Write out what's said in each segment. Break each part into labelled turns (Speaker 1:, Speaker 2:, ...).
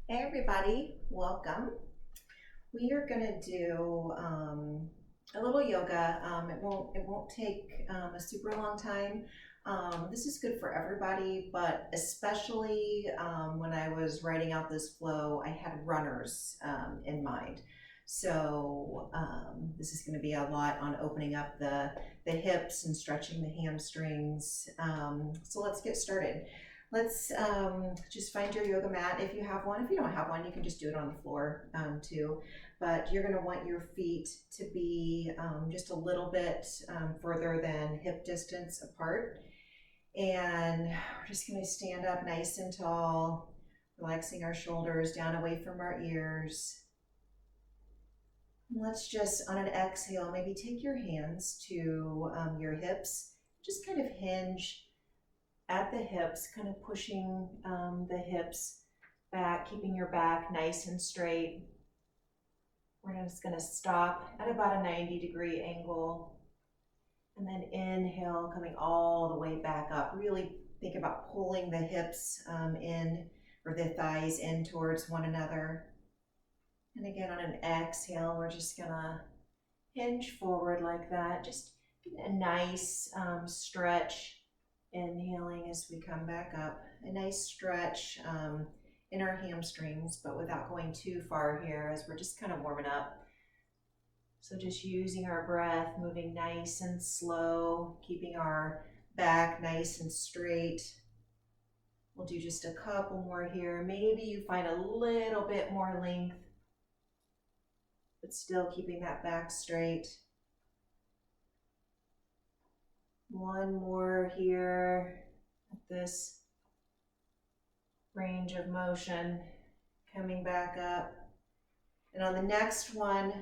Speaker 1: Hey everybody, welcome. We are gonna do a little yoga. It won't take a super long time. This is good for everybody, but especially when I was writing out this flow, I had runners in mind. So this is going to be a lot on opening up the hips and stretching the hamstrings. So let's get started. Let's just find your yoga mat if you have one. If you don't have one, you can just do it on the floor too. But you're going to want your feet to be just a little bit further than hip distance apart. And we're just going to stand up nice and tall, relaxing our shoulders down away from our ears. Let's just, on an exhale, maybe take your hands to your hips. Just kind of hinge at the hips, kind of pushing the hips back, keeping your back nice and straight. We're just going to stop at about a 90-degree angle. And then inhale, coming all the way back up. Really think about pulling the hips in, or the thighs in towards one another. And again, on an exhale, we're just going to hinge forward like that. Just a nice stretch. Inhaling as we come back up, a nice stretch in our hamstrings, but without going too far here as we're just kind of warming up. So just using our breath, moving nice and slow, keeping our back nice and straight. We'll do just a couple more here. Maybe you find a little bit more length, but still keeping that back straight. One more here at this range of motion, coming back up. And on the next one,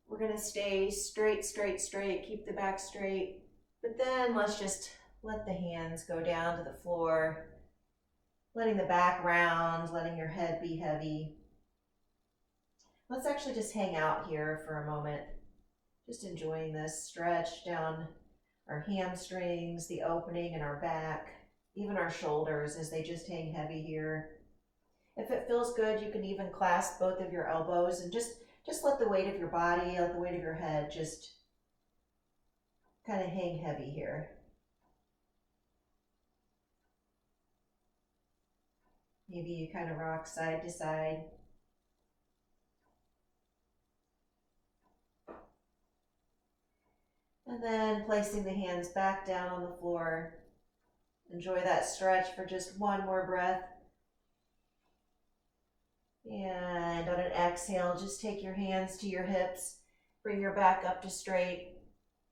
Speaker 1: we're going to stay straight, straight, straight, keep the back straight. But then let's just let the hands go down to the floor, letting the back round, letting your head be heavy. Let's actually just hang out here for a moment, just enjoying this stretch down our hamstrings, the opening in our back, even our shoulders as they just hang heavy here. If it feels good, you can even clasp both of your elbows and just let the weight of your body, let the weight of your head just kind of hang heavy here. Maybe you kind of rock side to side. And then placing the hands back down on the floor. Enjoy that stretch for just one more breath. And on an exhale, just take your hands to your hips, bring your back up to straight,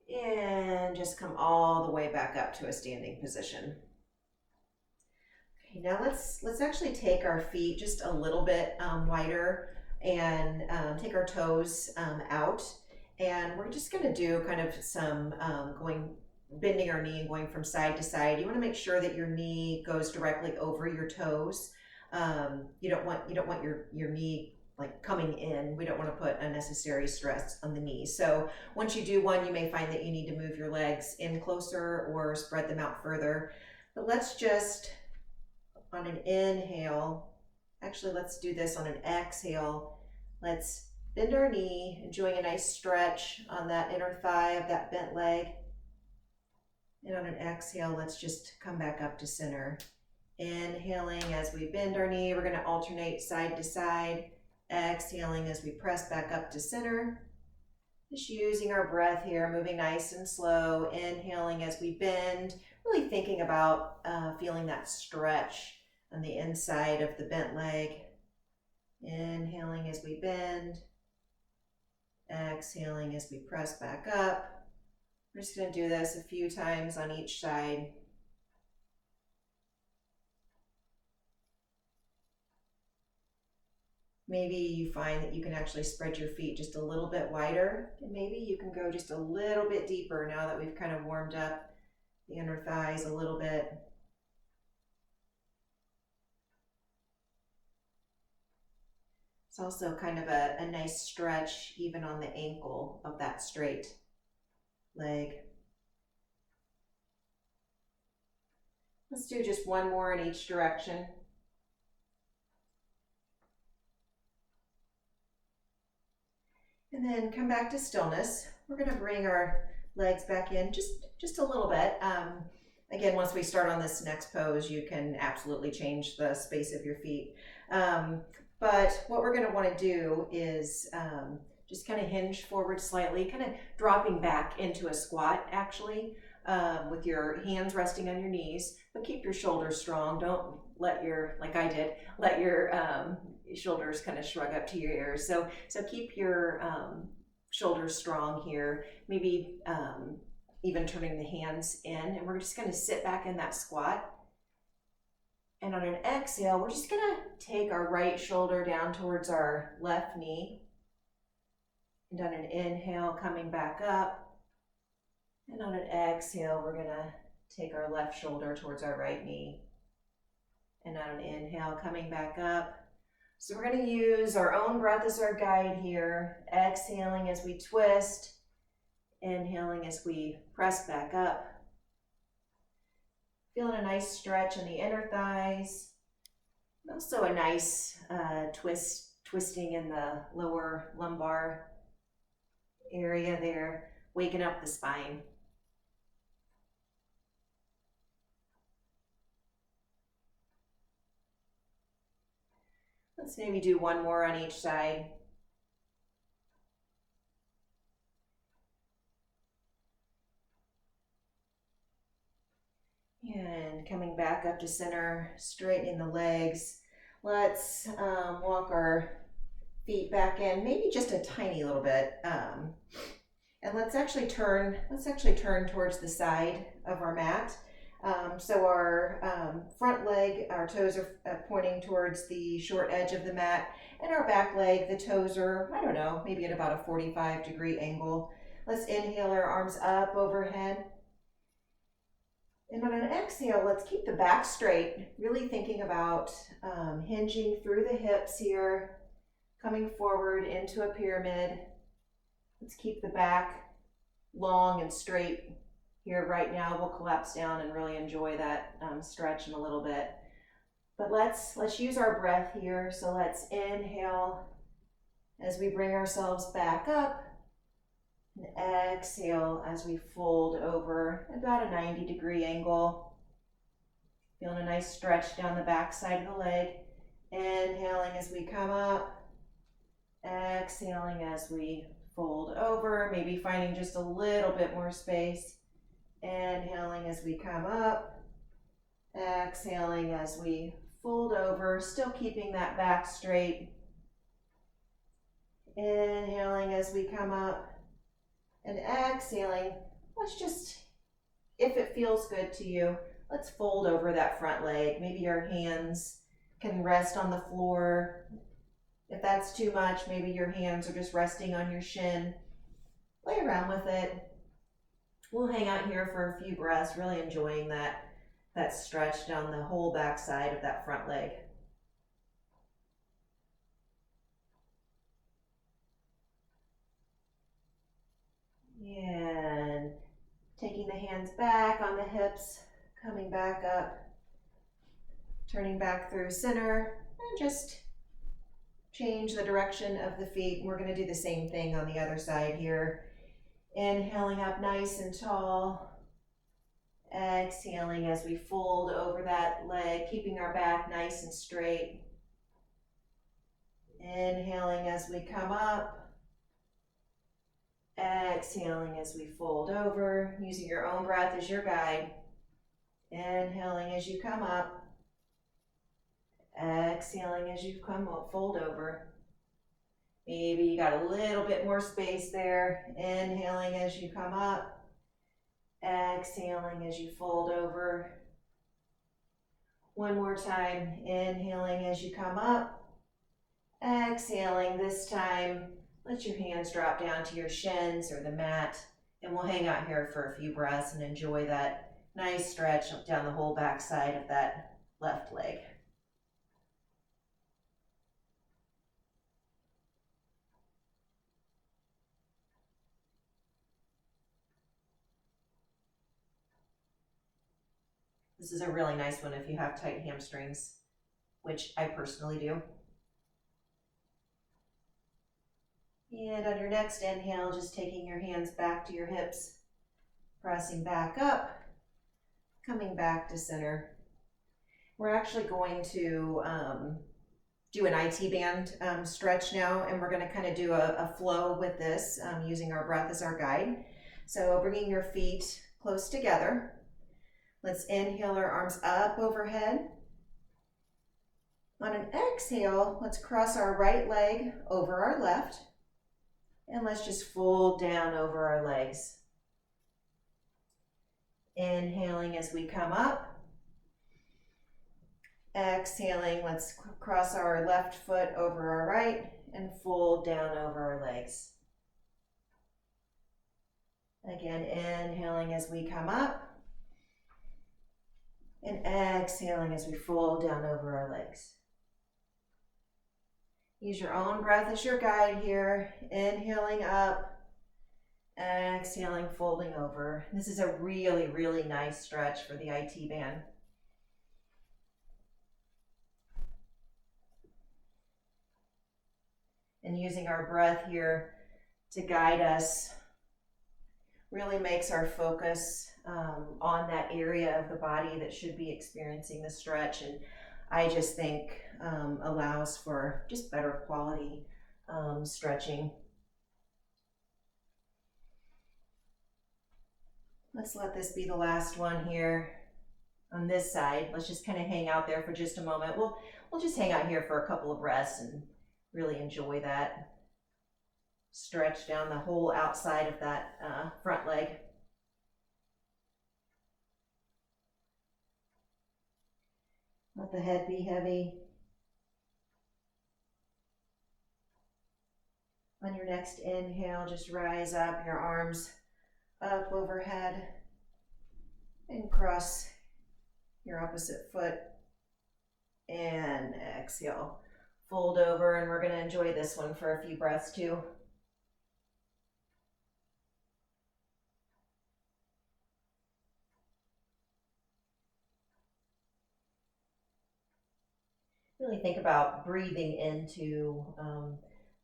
Speaker 1: and just come all the way back up to a standing position. Okay, now let's actually take our feet just a little bit wider and take our toes out. And we're just gonna do kind of some bending our knee and going from side to side. You wanna make sure that your knee goes directly over your toes. You don't want your knee like coming in. We don't want to put unnecessary stress on the knee. So once you do one, you may find that you need to move your legs in closer or spread them out further. But let's just, on an inhale, actually let's do this on an exhale. Let's bend our knee, enjoying a nice stretch on that inner thigh of that bent leg. And on an exhale, let's just come back up to center. Inhaling as we bend our knee, we're going to alternate side to side. Exhaling as we press back up to center. Just using our breath here, moving nice and slow. Inhaling as we bend, really thinking about feeling that stretch on the inside of the bent leg. Inhaling as we bend. Exhaling as we press back up. We're just going to do this a few times on each side. Maybe you find that you can actually spread your feet just a little bit wider, and maybe you can go just a little bit deeper now that we've kind of warmed up the inner thighs a little bit. It's also kind of a nice stretch even on the ankle of that straight leg. Let's do just one more in each direction. And then come back to stillness. We're gonna bring our legs back in just a little bit. Again, once we start on this next pose, you can absolutely change the space of your feet. But what we're gonna wanna do is just kind of hinge forward slightly, kind of dropping back into a squat actually, with your hands resting on your knees, but keep your shoulders strong. Don't let your, like I did, let your shoulders kind of shrug up to your ears. So keep your shoulders strong here, maybe even turning the hands in, and we're just going to sit back in that squat. And on an exhale, we're just going to take our right shoulder down towards our left knee. And on an inhale, coming back up. And on an exhale, we're going to take our left shoulder towards our right knee. And on an inhale, coming back up. So we're going to use our own breath as our guide here. Exhaling as we twist. Inhaling as we press back up. Feeling a nice stretch in the inner thighs. Also a nice twisting in the lower lumbar area there, waking up the spine. Let's maybe do one more on each side. And coming back up to center, straightening the legs. Let's walk our feet back in, maybe just a tiny little bit. And let's actually turn towards the side of our mat. So our front leg, our toes are pointing towards the short edge of the mat, and our back leg, the toes are, I don't know, maybe at about a 45-degree angle. Let's inhale our arms up overhead. And on an exhale, let's keep the back straight, really thinking about hinging through the hips here, coming forward into a pyramid. Let's keep the back long and straight here right now. We'll collapse down and really enjoy that stretch in a little bit. But let's use our breath here. So let's inhale as we bring ourselves back up, and exhale as we fold over about a 90-degree angle. Feeling a nice stretch down the back side of the leg. Inhaling as we come up, exhaling as we fold over, maybe finding just a little bit more space. Inhaling as we come up, exhaling as we fold over, still keeping that back straight. Inhaling as we come up, and exhaling. Let's just, if it feels good to you, let's fold over that front leg. Maybe your hands can rest on the floor. If that's too much, maybe your hands are just resting on your shin. Play around with it. We'll hang out here for a few breaths, really enjoying that stretch down the whole back side of that front leg. And taking the hands back on the hips, coming back up, turning back through center, and just change the direction of the feet. We're going to do the same thing on the other side here. Inhaling up nice and tall. Exhaling as we fold over that leg, keeping our back nice and straight. Inhaling as we come up. Exhaling as we fold over, using your own breath as your guide. Inhaling as you come up. Exhaling as you come up, fold over. Maybe you got a little bit more space there. Inhaling as you come up. Exhaling as you fold over. One more time. Inhaling as you come up. Exhaling this time. Let your hands drop down to your shins or the mat, and we'll hang out here for a few breaths and enjoy that nice stretch down the whole back side of that left leg. This is a really nice one if you have tight hamstrings, which I personally do. And on your next inhale, just taking your hands back to your hips, pressing back up, coming back to center. We're actually going to do an IT band stretch now, and we're going to kind of do a flow with this using our breath as our guide. So bringing your feet close together. Let's inhale our arms up overhead. On an exhale, let's cross our right leg over our left, and let's just fold down over our legs. Inhaling as we come up. Exhaling, let's cross our left foot over our right and fold down over our legs. Again, inhaling as we come up and exhaling as we fold down over our legs. Use your own breath as your guide here. Inhaling up, exhaling, folding over. This is a really, really nice stretch for the IT band. And using our breath here to guide us really makes our focus on that area of the body that should be experiencing the stretch, and I just think allows for just better quality stretching. Let's let this be the last one here on this side. Let's just kind of hang out there for just a moment. We'll just hang out here for a couple of breaths and really enjoy that stretch down the whole outside of that front leg. Let the head be heavy. On your next inhale, just rise up, your arms up overhead, and cross your opposite foot, and exhale. Fold over, and we're going to enjoy this one for a few breaths too. Really think about breathing into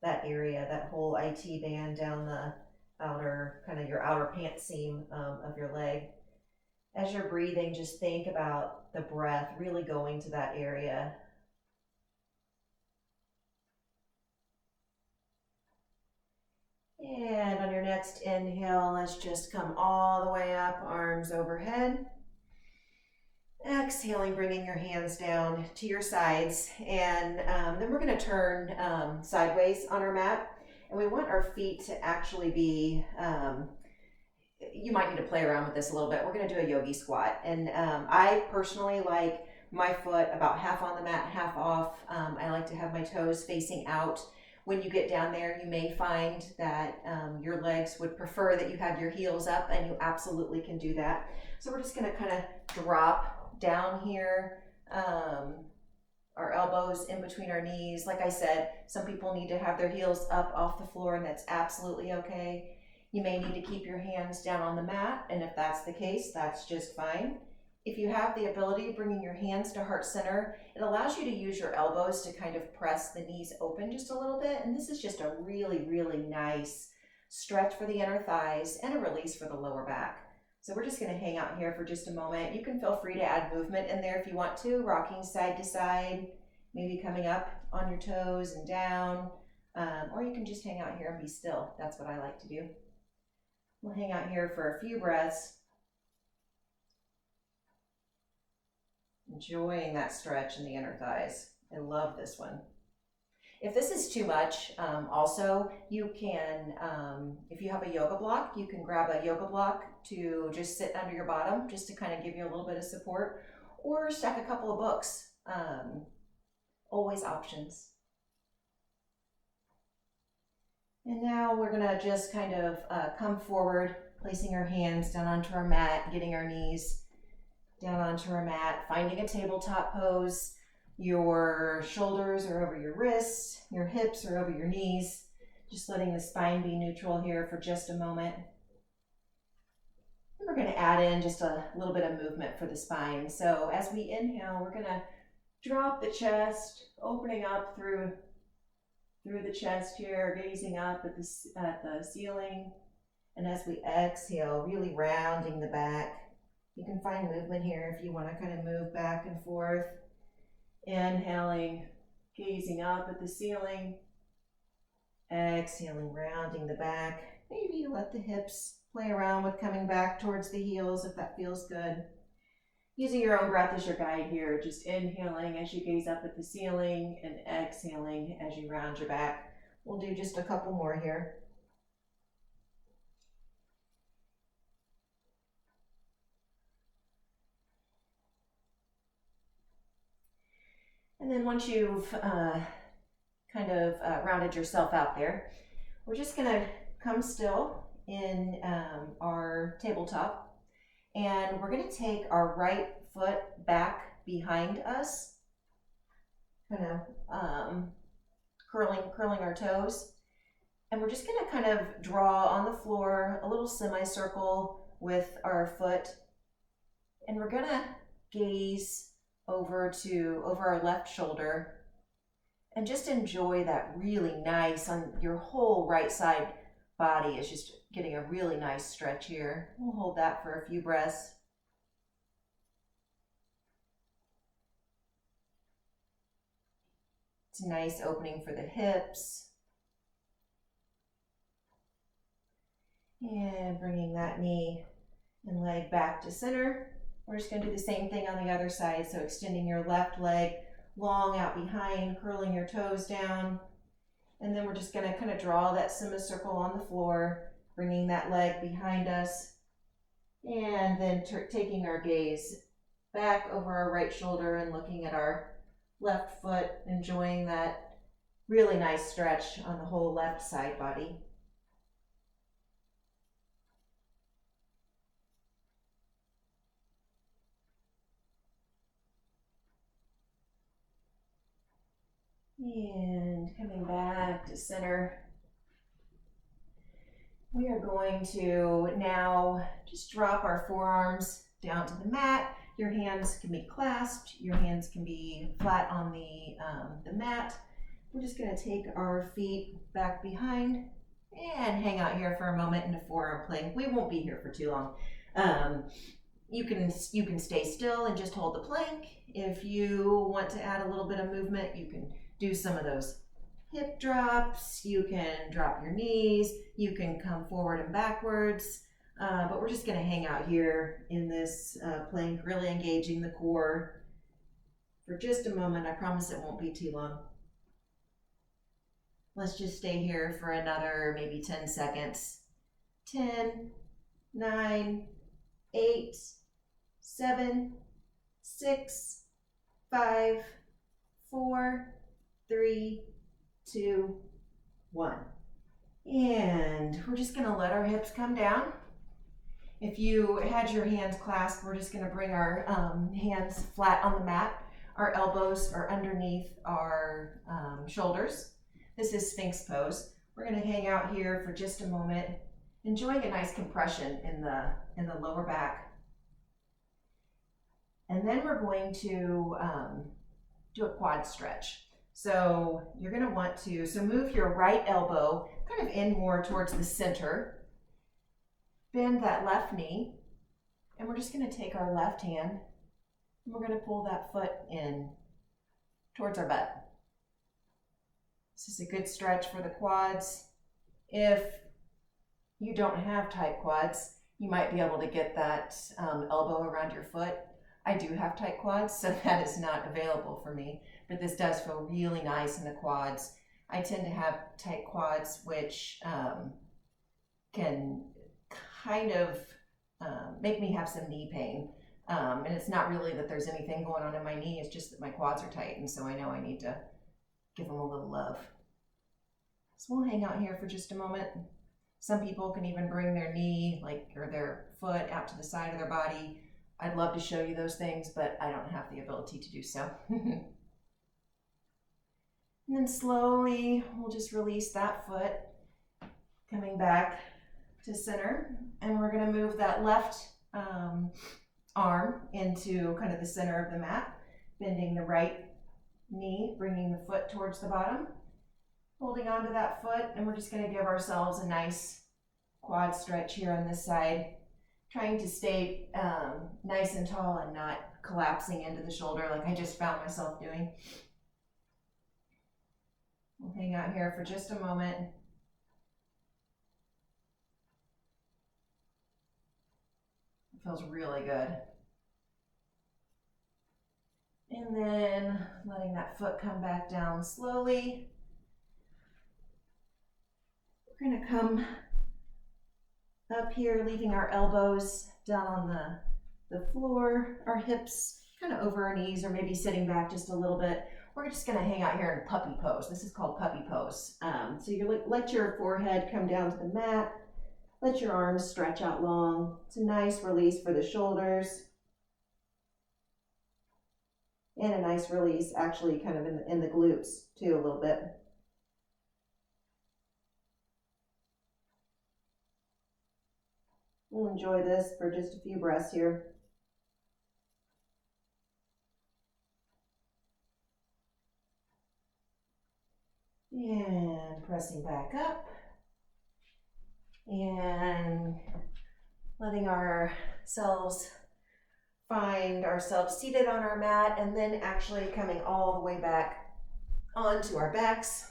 Speaker 1: that area, that whole IT band down the outer, kind of your outer pant seam of your leg. As you're breathing, just think about the breath really going to that area. And on your next inhale, let's just come all the way up, arms overhead. Exhaling, bringing your hands down to your sides, and then we're going to turn sideways on our mat, and we want our feet to actually be, you might need to play around with this a little bit. We're going to do a yogi squat, and I personally like my foot about half on the mat, half off. I like to have my toes facing out. When you get down there, you may find that your legs would prefer that you have your heels up, and you absolutely can do that. So we're just going to kind of drop down here, our elbows in between our knees. Like I said, some people need to have their heels up off the floor, and that's absolutely okay. You may need to keep your hands down on the mat, and if that's the case, that's just fine. If you have the ability of bringing your hands to heart center, it allows you to use your elbows to kind of press the knees open just a little bit, and this is just a really, really nice stretch for the inner thighs and a release for the lower back. So we're just going to hang out here for just a moment. You can feel free to add movement in there if you want to, rocking side to side, maybe coming up on your toes and down, or you can just hang out here and be still. That's what I like to do. We'll hang out here for a few breaths, enjoying that stretch in the inner thighs. I love this one. If this is too much, also, you can, if you have a yoga block, you can grab a yoga block to just sit under your bottom, just to kind of give you a little bit of support, or stack a couple of books. Always options. And now we're gonna just kind of come forward, placing our hands down onto our mat, getting our knees down onto our mat, finding a tabletop pose. Your shoulders are over your wrists, your hips are over your knees, just letting the spine be neutral here for just a moment. And we're going to add in just a little bit of movement for the spine. So as we inhale, we're going to drop the chest, opening up through
Speaker 2: through the chest here, gazing up at the ceiling.
Speaker 1: And as we exhale, really rounding the back. You can find movement here if you want to kind of move back and forth.
Speaker 2: Inhaling, gazing up at the ceiling.
Speaker 1: Exhaling, rounding the back. Maybe you let the hips play around with coming back towards the heels if that feels good.
Speaker 2: Using your own breath as your guide here, just inhaling as you gaze up at the ceiling and exhaling as you round your back.
Speaker 1: We'll do just a couple more here. And then once you've kind of rounded yourself out there, we're just gonna come still in our tabletop, and we're gonna take our right foot back behind us, kind of curling our toes, and we're just gonna kind of draw on the floor a little semicircle with our foot, and we're gonna gaze over our left shoulder and just enjoy that really nice, on your whole right side body is just getting a really nice stretch here. We'll hold that for a few breaths. It's a nice opening for the hips. And bringing that knee and leg back to center. We're just going to do the same thing on the other side. So extending your left leg long out behind, curling your toes down. And then we're just going to kind of draw that semicircle on the floor, bringing that leg behind us. And then taking our gaze back over our right shoulder and looking at our left foot, enjoying that really nice stretch on the whole left side body. And coming back to center, we are going to now just drop our forearms down to the mat. Your hands can be clasped, your hands can be flat on the mat. We're just going to take our feet back behind and hang out here for a moment in a forearm plank. We won't be here for too long. You can stay still and just hold the plank. If you want to add a little bit of movement, you can do some of those hip drops, you can drop your knees, you can come forward and backwards, but we're just going to hang out here in this plank, really engaging the core for just a moment. I promise it won't be too long. Let's just stay here for another maybe 10 seconds. 10, 9, 8, 7, 6, 5, 4, 3, 2, 1. And we're just going to let our hips come down. If you had your hands clasped, we're just going to bring our hands flat on the mat. Our elbows are underneath our shoulders. This is Sphinx pose. We're going to hang out here for just a moment, enjoying a nice compression in the lower back. And then we're going to do a quad stretch. So you're going to want to, move your right elbow kind of in more towards the center. Bend that left knee. And we're just going to take our left hand and we're going to pull that foot in towards our butt. This is a good stretch for the quads. If you don't have tight quads, you might be able to get that elbow around your foot. I do have tight quads, so that is not available for me, but this does feel really nice in the quads. I tend to have tight quads, which can kind of make me have some knee pain. And it's not really that there's anything going on in my knee, it's just that my quads are tight, and so I know I need to give them a little love. So we'll hang out here for just a moment. Some people can even bring their knee, or their foot out to the side of their body. I'd love to show you those things, but I don't have the ability to do so. And then slowly, we'll just release that foot, coming back to center. And we're gonna move that left arm into kind of the center of the mat, bending the right knee, bringing the foot towards the bottom.
Speaker 2: Holding onto that foot, and we're just gonna give ourselves a nice quad stretch here on this side. Trying to stay nice and tall and not collapsing into the shoulder like I just found myself doing. We'll hang out here for just a moment. It feels really good. And then letting that foot come back down slowly. We're gonna come up here, leaving our elbows down on the floor, our hips kind of over our knees, or maybe sitting back just a little bit. We're just gonna hang out here in puppy pose. This is called puppy pose. So you let your forehead come down to the mat, let your arms stretch out long. It's a nice release for the shoulders. And a nice release actually kind of in the glutes too a little bit. We'll enjoy this for just a few breaths here. And pressing back up. And letting ourselves find ourselves seated on our mat, and then actually coming all the way back onto our backs.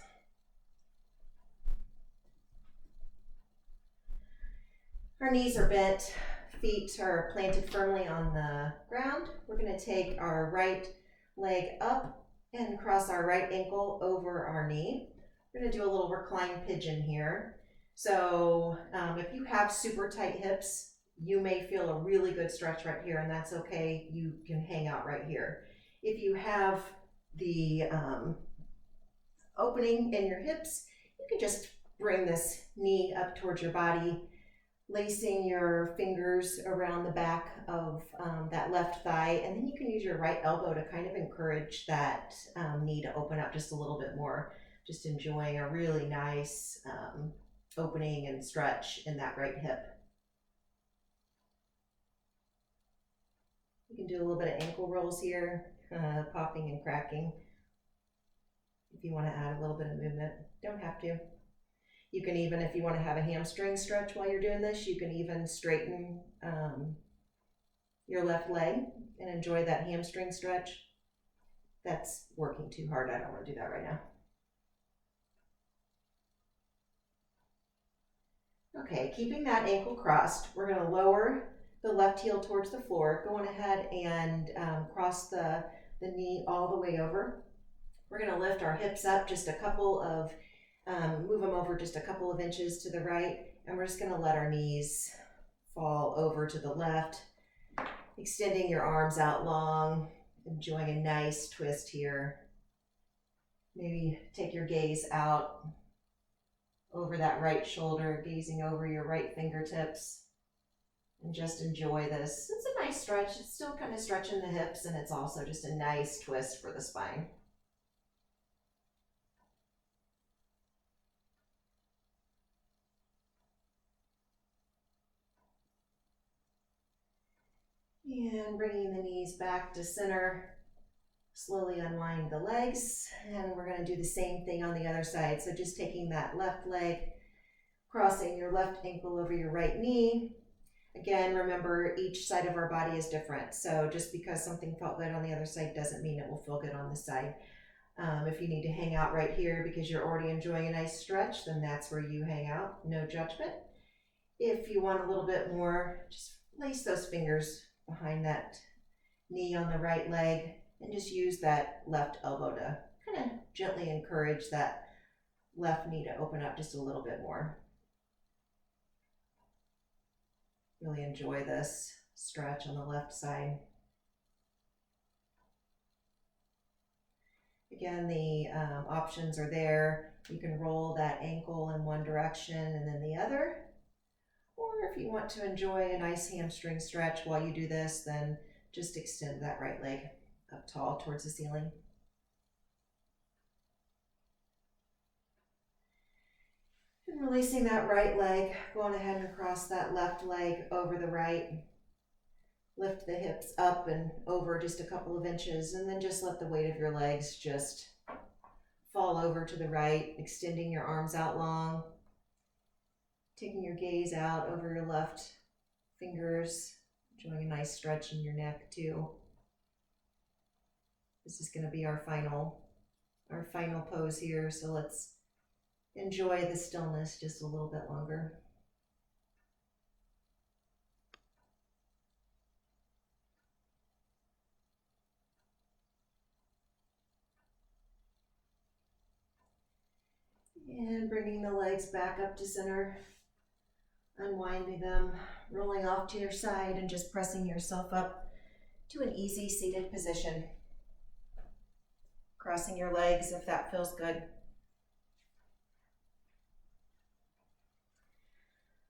Speaker 2: Our knees are bent, feet are planted firmly on the ground. We're going to take our right leg up and cross our right ankle over our knee. We're going to do a little recline pigeon here. So if you have super tight hips, you may feel a really good stretch right here, and that's okay. You can hang out right here. If you have the opening in your hips, you can just bring this knee up towards your body, lacing your fingers around the back of that left thigh, and then you can use your right elbow to kind of encourage that knee to open up just a little bit more, just enjoying a really nice opening and stretch in that right hip. You can do a little bit of ankle rolls here, popping and cracking. If you want to add a little bit of movement, don't have to. You can even, if you want to have a hamstring stretch while you're doing this, you can even straighten your left leg and enjoy that hamstring stretch. That's working too hard. I don't want to do that right now. Okay, keeping that ankle crossed, we're going to lower the left heel towards the floor, going ahead and cross the knee all the way over. We're going to lift our hips up just a couple of, move them over just a couple of inches to the right, and we're just going to let our knees fall over to the left, extending your arms out long, enjoying a nice twist here. Maybe take your gaze out over that right shoulder, gazing over your right fingertips. And just enjoy this. It's a nice stretch. It's still kind of stretching the hips, and it's also just a nice twist for the spine. And bringing the knees back to center. Slowly unwind the legs, and we're going to do the same thing on the other side. So just taking that left leg, crossing your left ankle over your right knee. Again, remember, each side of our body is different. So just because something felt good on the other side doesn't mean it will feel good on this side. If you need to hang out right here because you're already enjoying a nice stretch, then that's where you hang out. No judgment. If you want a little bit more, just place those fingers behind that knee on the right leg and just use that left elbow to kind of gently encourage that left knee to open up just a little bit more. Really enjoy this stretch on the left side. Again, the options are there. You can roll that ankle in one direction and then the other. Or if you want to enjoy a nice hamstring stretch while you do this, then just extend that right leg up tall towards the ceiling. And releasing that right leg, going ahead and cross that left leg over the right. Lift the hips up and over just a couple of inches, and then just let the weight of your legs just fall over to the right, extending your arms out long, taking your gaze out over your left fingers, enjoying a nice stretch in your neck too. This is going to be our final pose here, so let's enjoy the stillness just a little bit longer. And bringing the legs back up to center, unwinding them, rolling off to your side, and just pressing yourself up to an easy seated position. Crossing your legs if that feels good.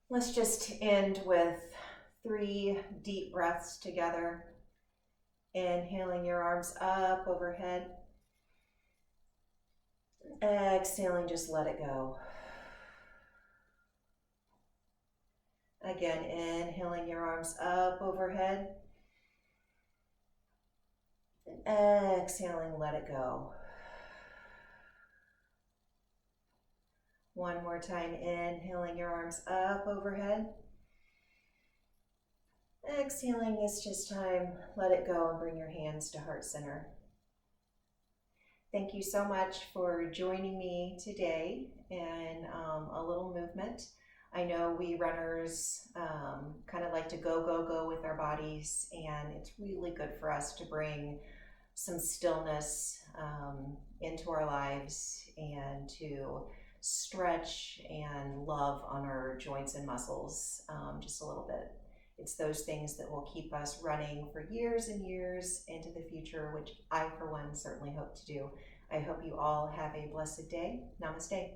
Speaker 2: Let's just end with 3 deep breaths together. Inhaling your arms up overhead. Exhaling, just let it go. Again, inhaling your arms up overhead. And exhaling, let it go. One more time, inhaling your arms up overhead. Exhaling this just time, let it go and bring your hands to heart center. Thank you so much for joining me today in a little movement. I know we runners kind of like to go with our bodies, and it's really good for us to bring some stillness into our lives and to stretch and love on our joints and muscles just a little bit. It's those things that will keep us running for years and years into the future, which I, for one, certainly hope to do. I hope you all have a blessed day. Namaste.